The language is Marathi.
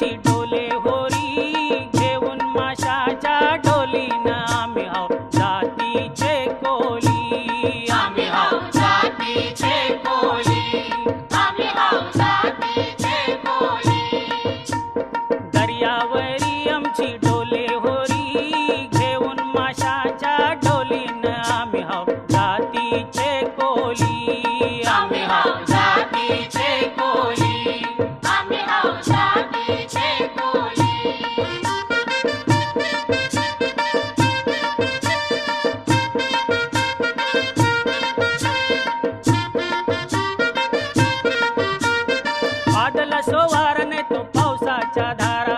आमची डोले होरी घेऊन माशाच्या डोलीनं आम्ही हाव जातीचे कोली आम्ही हाव जातीचे कोली आम्ही हाव जातीचे कोली दर्यावरी आमची डोले होरी घेऊन माशाच्या डोलीनं आम्ही हाव जातीचे कोली आम्ही हाव जातीचे कोली आम्ही हाव जातीचे कोली बादल सोवारणे तो पावसाच्या धारा